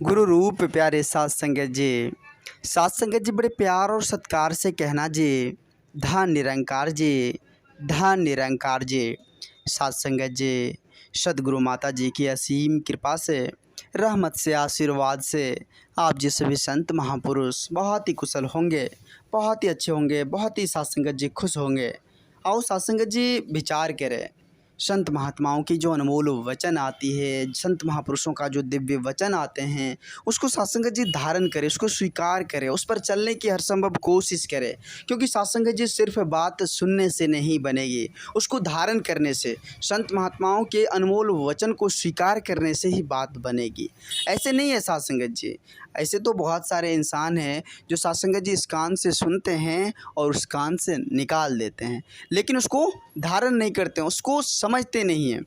गुरु रूप प्यारे साथ संगत जी। साथ संगत जी बड़े प्यार और सत्कार से कहना जी, धन निरंकार जी, धन निरंकार जी। साथ संगत जी, सदगुरु माता जी की असीम कृपा से, रहमत से, आशीर्वाद से आप जी सभी संत महापुरुष बहुत ही कुशल होंगे, बहुत ही अच्छे होंगे, बहुत ही साथ संगत जी खुश होंगे। आओ साथ संगत जी विचार करें, संत महात्माओं की जो अनमोल वचन आती है, संत महापुरुषों का जो दिव्य वचन आते हैं, उसको सत्संगत जी धारण करें, उसको स्वीकार करें, उस पर चलने की हर संभव कोशिश करें। क्योंकि सत्संगत जी सिर्फ बात सुनने से नहीं बनेगी, उसको धारण करने से, संत महात्माओं के अनमोल वचन को स्वीकार करने से ही बात बनेगी। ऐसे नहीं है सत्संगत जी, ऐसे तो बहुत सारे इंसान हैं जो सत्संगत जी इस कान से सुनते हैं और उस कान से निकाल देते हैं, लेकिन उसको धारण नहीं करते हैं, उसको समझते नहीं हैं।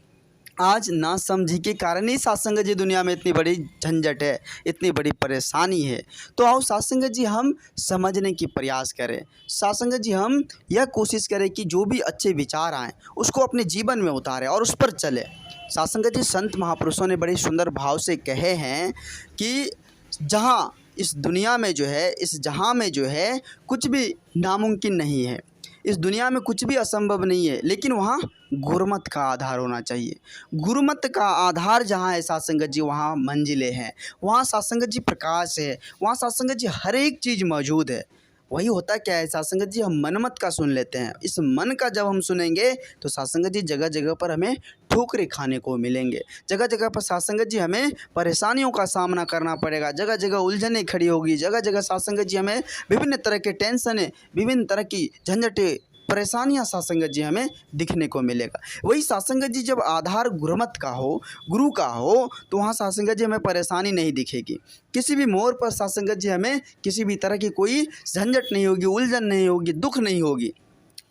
आज ना समझी के कारण ही सत्संगत जी दुनिया में इतनी बड़ी झंझट है, इतनी बड़ी परेशानी है। तो आओ सत्संगत जी हम समझने की प्रयास करें, सत्संगत जी हम यह कोशिश करें कि जो भी अच्छे विचार आएँ उसको अपने जीवन में उतारें और उस पर चले। सत्संगत जी संत महापुरुषों ने बड़े सुंदर भाव से कहे हैं कि जहाँ इस दुनिया में जो है, इस जहाँ में जो है कुछ भी नामुमकिन नहीं है, इस दुनिया में कुछ भी असंभव नहीं है, लेकिन वहाँ गुरुमत का आधार होना चाहिए। गुरुमत का आधार जहाँ है सत्संगत जी, वहाँ मंजिलें हैं, वहाँ सत्संगत जी प्रकाश है, वहाँ सत्संगत जी हर एक चीज़ मौजूद है। वही होता क्या है सत्संगत जी, हम मनमत का सुन लेते हैं। इस मन का जब हम सुनेंगे तो सत्संगत जी जगह जगह पर हमें ठोकरें खाने को मिलेंगे, जगह जगह पर सत्संगत जी हमें परेशानियों का सामना करना पड़ेगा, जगह जगह उलझनें खड़ी होगी, जगह जगह सत्संगत जी हमें विभिन्न तरह के टेंशनें, विभिन्न तरह की झंझटें, परेशानियाँ सत्संगत जी हमें दिखने को मिलेगा। वही सत्संगत जी जब आधार गुरुमत का हो, गुरु का हो, तो वहाँ सत्संगत जी हमें परेशानी नहीं दिखेगी। किसी भी मोड़ पर सत्संगत जी हमें किसी भी तरह की कोई झंझट नहीं होगी, उलझन नहीं होगी, दुख नहीं होगी।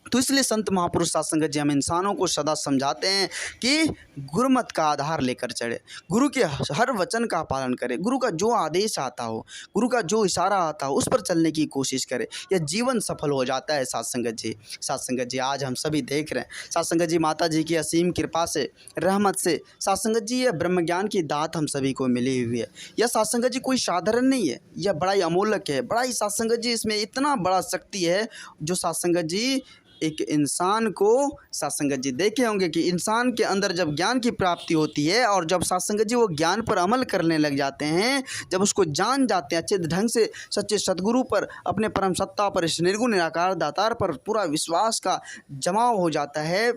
तो इसलिए संत महापुरुष सत्संगत जी हम इंसानों को सदा समझाते हैं कि गुरुमत का आधार लेकर चढ़े, गुरु के हर वचन का पालन करें, गुरु का जो आदेश आता हो, गुरु का जो इशारा आता हो, उस पर चलने की कोशिश करें। यह जीवन सफल हो जाता है सत्संगत जी। सत्संगत जी आज हम सभी देख रहे हैं, सत्संगत जी माता जी की असीम कृपा से, रहमत से, सत्संगत जी यह ब्रह्म ज्ञान की दात हम सभी को मिली हुई है। यह सत्संगत जी कोई साधारण नहीं है, यह बड़ा ही अमूल्य है, बड़ा ही सत्संगत जी, इसमें इतना बड़ा शक्ति है जो सत्संगत जी एक इंसान को, सत्संगत जी देखे होंगे कि इंसान के अंदर जब ज्ञान की प्राप्ति होती है और जब सत्संगत जी वो ज्ञान पर अमल करने लग जाते हैं, जब उसको जान जाते हैं अच्छे ढंग से, सच्चे सतगुरु पर, अपने परम सत्ता पर, इस निर्गुण निराकार दातार पर पूरा विश्वास का जमाव हो जाता है,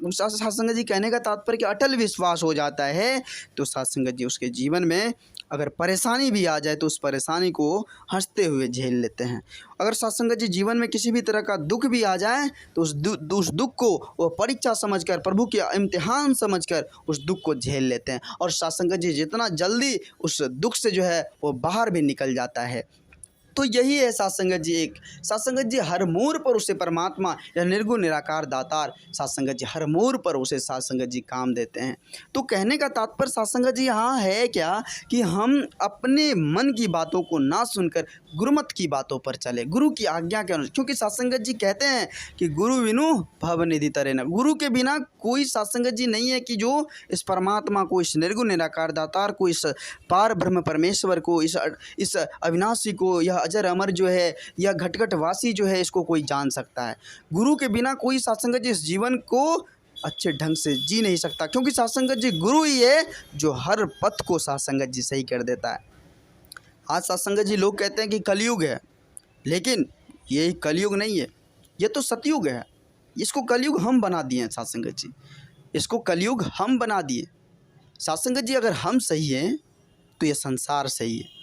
सत्संगत जी कहने का तात्पर्य कि अटल विश्वास हो जाता है, तो सत्संगत जी उसके जीवन में अगर परेशानी भी आ जाए तो उस परेशानी को हंसते हुए झेल लेते हैं। अगर सत्संगत जी जीवन में किसी भी तरह का दुख भी आ जाए तो उस दुख को वो परीक्षा समझकर, प्रभु के इम्तिहान समझकर उस दुख को झेल लेते हैं, और सत्संगत जी जितना जल्दी उस दुख से जो है वो बाहर भी निकल जाता है। तो यही है सत्संगत जी। एक सत्संगत जी हर मोड़ पर उसे परमात्मा या निर्गुण निराकार दातार सत्संगत जी हर मोड़ पर उसे सत्संगत जी काम देते हैं। तो कहने का तात्पर्य सत्संगत जी यहाँ है क्या कि हम अपने मन की बातों को ना सुनकर गुरुमत की बातों पर चले, गुरु की आज्ञा के अनुसार। क्योंकि सत्संगत जी कहते हैं कि गुरु बिनु भव निधि तरे न, गुरु के बिना कोई सत्संगत जी नहीं है कि जो इस परमात्मा को, इस निर्गुण निराकार दातार को, इस पार ब्रह्म परमेश्वर को, इस अविनाशी को, यह अजर अमर जो है, यह घटघट वासी जो है, इसको कोई जान सकता है। गुरु के बिना कोई सत्संगत जी इस जीवन को अच्छे ढंग से जी नहीं सकता, क्योंकि सत्संगत जी गुरु ही है जो हर पथ को सत्संगत जी सही कर देता है। आज सत्संगत जी लोग कहते हैं कि कलयुग है, लेकिन ये कलयुग नहीं है, ये तो सतयुग है। इसको कलयुग हम बना दिए हैं सत्संगत जी, इसको कलयुग हम बना दिए। सत्संगत जी अगर हम सही हैं तो ये संसार सही है,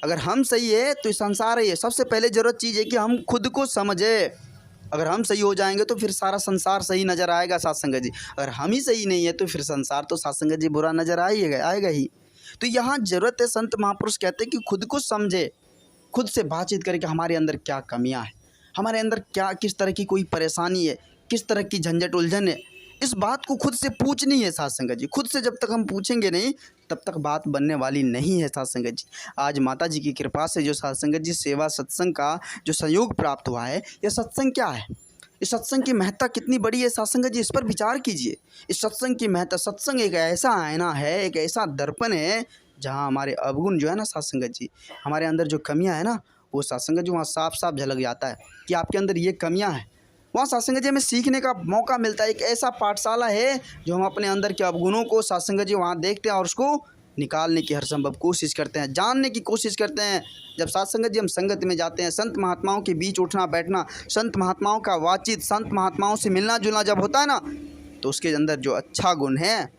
अगर हम सही है तो ये संसार ही है। सबसे पहले ज़रूरत चीज़ है कि हम खुद को समझें। अगर हम सही हो जाएंगे तो फिर सारा संसार सही नज़र आएगा सत्संगत जी। अगर हम ही सही नहीं है तो फिर संसार तो सत्संगत जी बुरा नज़र आएगा ही। तो यहाँ ज़रूरत है, संत महापुरुष कहते हैं कि खुद को समझे, खुद से बातचीत करें कि हमारे अंदर क्या कमियाँ हैं, हमारे अंदर क्या, किस तरह की कोई परेशानी है, किस तरह की झंझट उलझन है। इस बात को खुद से पूछनी है सत्संगत जी। खुद से जब तक हम पूछेंगे नहीं तब तक बात बनने वाली नहीं है सत्संगत जी। आज माता जी की कृपा से जो सत्संगत जी सेवा सत्संग का जो सहयोग प्राप्त हुआ है, यह सत्संग क्या है, इस सत्संग की महत्ता कितनी बड़ी है सत्संगत जी, इस पर विचार कीजिए। इस सत्संग की महत्ता, सत्संग एक ऐसा आईना है, एक ऐसा दर्पण है जहाँ हमारे अवगुण जो है ना साथ संगत जी, हमारे अंदर जो कमियां है ना, वो साथ संगत जी वहाँ साफ साफ झलक जाता है कि आपके अंदर ये कमियां हैं। वहाँ साथ संगत जी हमें सीखने का मौका मिलता है। एक ऐसा पाठशाला है जो हम अपने अंदर के अवगुणों को साथ संगत जी वहाँ देखते हैं और उसको निकालने की हर संभव कोशिश करते हैं, जानने की कोशिश करते हैं। जब साथ संगत जी हम संगत में जाते हैं, संत महात्माओं के बीच उठना बैठना, संत महात्माओं का बातचीत, संत महात्माओं से मिलना जुलना जब होता है ना, तो उसके अंदर जो अच्छा गुण है,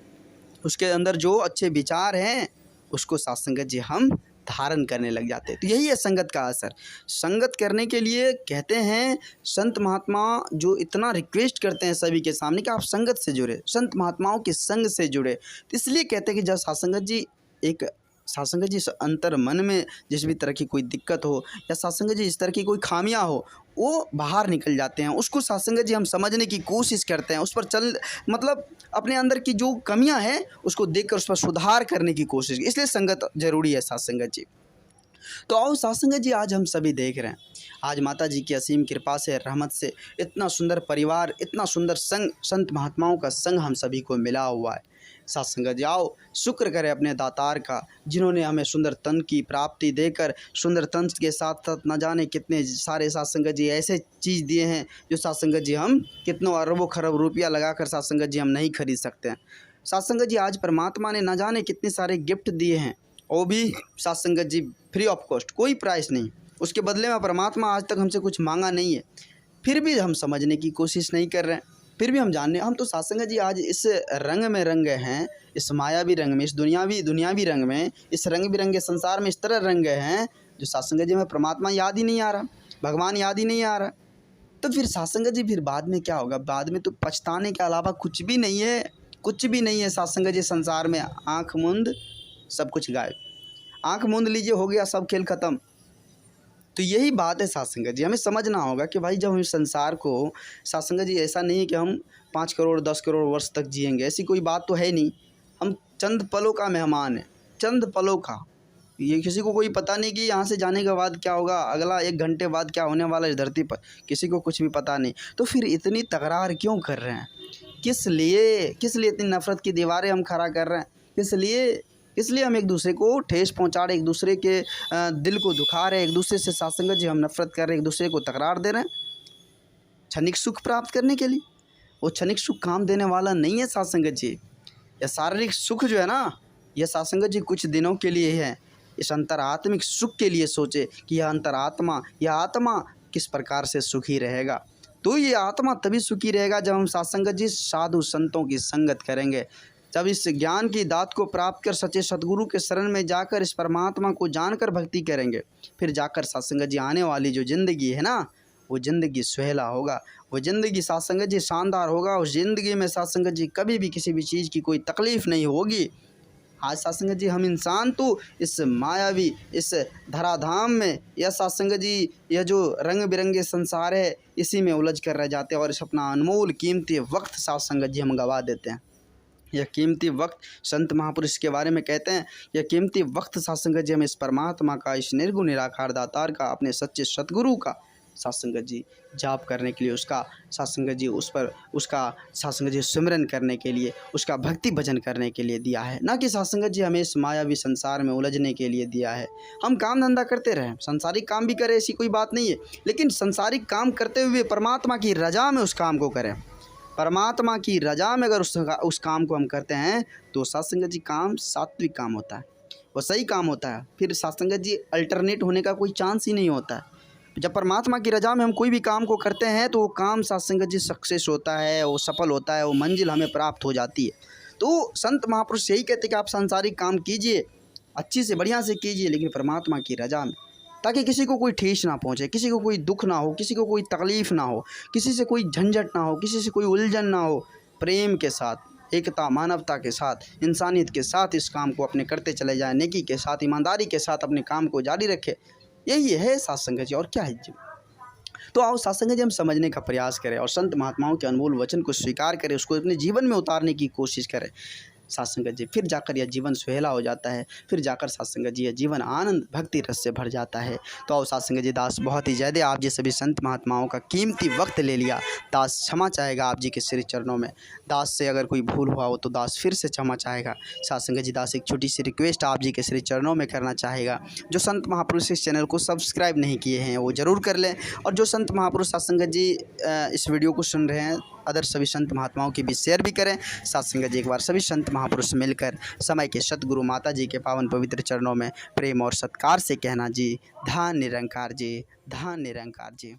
उसके अंदर जो अच्छे विचार हैं, उसको साथ संगत जी हम धारण करने लग जाते हैं। तो यही है संगत का असर। संगत करने के लिए कहते हैं संत महात्मा जो इतना रिक्वेस्ट करते हैं सभी के सामने कि आप संगत से जुड़े, संत महात्माओं के संग से जुड़े। तो इसलिए कहते हैं कि जब साथ संगत जी एक साथ संगत जी अंतर मन में जिस भी तरह की कोई दिक्कत हो या साथ संगत जी इस तरह की कोई खामियां हो, वो बाहर निकल जाते हैं। उसको साथ संगत जी हम समझने की कोशिश करते हैं, उस पर चल मतलब अपने अंदर की जो कमियां हैं उसको देखकर उस पर सुधार करने की कोशिश। इसलिए संगत जरूरी है साथ संगत जी। तो आओ साथ संगत जी, आज हम सभी देख रहे हैं, आज माता जी की असीम कृपा से, रहमत से इतना सुंदर परिवार, इतना सुंदर संग, संत महात्माओं का संग हम सभी को मिला हुआ है। साथ संगत जी आओ शुक्र करें अपने दातार का, जिन्होंने हमें सुंदर तन की प्राप्ति देकर, सुंदर तन के साथ साथ न जाने कितने सारे साथ संगत जी ऐसे चीज़ दिए हैं जो साथ संगत जी हम कितनों अरबों खरब रुपया लगाकर साथ संगत जी हम नहीं खरीद सकते हैं। साथ संगत जी आज परमात्मा ने न जाने कितने सारे गिफ्ट दिए हैं, वो भी साथ संगत जी फ्री ऑफ कॉस्ट, कोई प्राइस नहीं, उसके बदले में परमात्मा आज तक हमसे कुछ मांगा नहीं है। फिर भी हम समझने की कोशिश नहीं कर रहे हैं, फिर भी हम जानने, हम तो साथ संगत जी आज इस रंग में रंग हैं, इस मायावी रंग में, इस दुनियावी रंग में, इस रंग बिरंगे संसार में इस तरह रंग हैं जो साथ संगत जी में परमात्मा याद ही नहीं आ रहा, भगवान याद ही नहीं आ रहा। तो फिर साथ संगत जी फिर बाद में क्या होगा? बाद में तो पछताने के अलावा कुछ भी नहीं है, कुछ भी नहीं है साथ संगत जी संसार में। आँख मूंद सब कुछ गायब, आँख मूंद लीजिए हो गया सब खेल ख़त्म। तो यही बात है साथ संगत जी, हमें समझना होगा कि भाई जब हम संसार को, साथ संगत जी ऐसा नहीं है कि हम 5 करोड़ 10 करोड़ वर्ष तक जिएंगे, ऐसी कोई बात तो है नहीं। हम चंद पलों का मेहमान हैं, चंद पलों का। ये किसी को कोई पता नहीं कि यहाँ से जाने के बाद क्या होगा, अगला 1 घंटे बाद क्या होने वाला है इस धरती पर, किसी को कुछ भी पता नहीं। तो फिर इतनी तकरार क्यों कर रहे हैं? किस लिए इतनी नफ़रत की दीवारें हम खड़ा कर रहे हैं? इसलिए हम एक दूसरे को ठेस पहुंचा रहे, एक दूसरे के दिल को दुखा रहे, एक दूसरे से साथ संगत जी हम नफरत कर रहे हैं, एक दूसरे को तकरार दे रहे हैं क्षणिक सुख प्राप्त करने के लिए। वो क्षणिक सुख काम देने वाला नहीं है साथ संगत जी। यह शारीरिक सुख जो है ना, यह साथ संगत जी कुछ दिनों के लिए है। इस अंतरात्मिक सुख के लिए सोचे कि यह अंतरात्मा, यह आत्मा किस प्रकार से सुखी रहेगा। तो ये आत्मा तभी सुखी रहेगा जब हम साथ संगत जी साधु संतों की संगत करेंगे, जब इस ज्ञान की दात को प्राप्त कर सच्चे सतगुरु के शरण में जाकर इस परमात्मा को जानकर भक्ति करेंगे, फिर जाकर साथ संगत जी आने वाली जो ज़िंदगी है ना, वो ज़िंदगी सुहेला होगा, वो ज़िंदगी साथ संगत जी शानदार होगा। उस ज़िंदगी में साथ संगत जी कभी भी किसी भी चीज़ की कोई तकलीफ़ नहीं होगी। आज साथ संगत जी हम इंसान तो इस मायावी, इस धराधाम में, या साथ संगत जी यह जो रंग बिरंगे संसार है इसी में उलझ कर रह जाते हैं और इस अपना अनमोल कीमती वक्त साथ संगत जी हम गवा देते हैं। यह कीमती वक्त संत महापुरुष के बारे में कहते हैं, यह कीमती वक्त साथ संगत जी हम इस परमात्मा का, इस निर्गुण निराकार दातार का, अपने सच्चे सतगुरु का साथ संगत जी जाप करने के लिए, उसका साथ संगत जी उसका साथ संगत जी सिमरन करने के लिए, उसका भक्ति भजन करने के लिए दिया है, ना कि साथ संगत जी हमें इस मायावी संसार में उलझने के लिए दिया है। हम काम धंधा करते रहें, संसारिक काम भी करें, ऐसी कोई बात नहीं है, लेकिन संसारिक काम करते हुए परमात्मा की रजा में उस काम को करें। परमात्मा की रजा में अगर उस काम को हम करते हैं तो साथ संगत जी काम सात्विक काम होता है, वो सही काम होता है। फिर साथ संगत जी अल्टरनेट होने का कोई चांस ही नहीं होता है। जब परमात्मा की रजा में हम कोई भी काम को करते हैं तो वो काम साथ संगत जी सक्सेस होता है, वो सफल होता है, वो मंजिल हमें प्राप्त हो जाती है। तो संत महापुरुष यही कहते हैं कि आप सांसारिक काम कीजिए, अच्छी से बढ़िया से कीजिए, लेकिन परमात्मा की रजा में, ताकि किसी को कोई ठेस ना पहुँचे, किसी को कोई दुख ना हो, किसी को कोई तकलीफ़ ना हो, किसी से कोई झंझट ना हो, किसी से कोई उलझन ना हो। प्रेम के साथ, एकता, मानवता के साथ, इंसानियत के साथ इस काम को अपने करते चले जाएं, नेकी के साथ, ईमानदारी के साथ अपने काम को जारी रखें। यही है साथ संगत जी, और क्या है जी। तो आओ साथ संगत जी हम समझने का प्रयास करें और संत महात्माओं के अनमोल वचन को स्वीकार करें, उसको अपने जीवन में उतारने की कोशिश करें। साथ संगत जी, फिर जाकर यह जीवन सुहेला हो जाता है, फिर जाकर साथ संगत जी यह जीवन आनंद भक्ति रस से भर जाता है। तो आओ साथ संगत जी, दास बहुत ही ज़्यादा आप जी सभी संत महात्माओं का कीमती वक्त ले लिया। दास क्षमा चाहेगा आप जी के श्री चरणों में। दास से अगर कोई भूल हुआ हो तो दास फिर से क्षमा चाहेगा। साथ संगत जी, दास एक छोटी सी रिक्वेस्ट आप जी के श्री चरणों में करना चाहेगा। जो संत महापुरुष इस चैनल को सब्सक्राइब नहीं किए हैं वो ज़रूर कर लें, और जो संत महापुरुष साथ संगत जी इस वीडियो को सुन रहे हैं अदर सभी संत महात्माओं के बीच शेयर भी करें। साथ संगत जी, एक बार सभी संत महापुरुष मिलकर समय के सतगुरु माता जी के पावन पवित्र चरणों में प्रेम और सत्कार से कहना जी, धन निरंकार जी, धन निरंकार जी।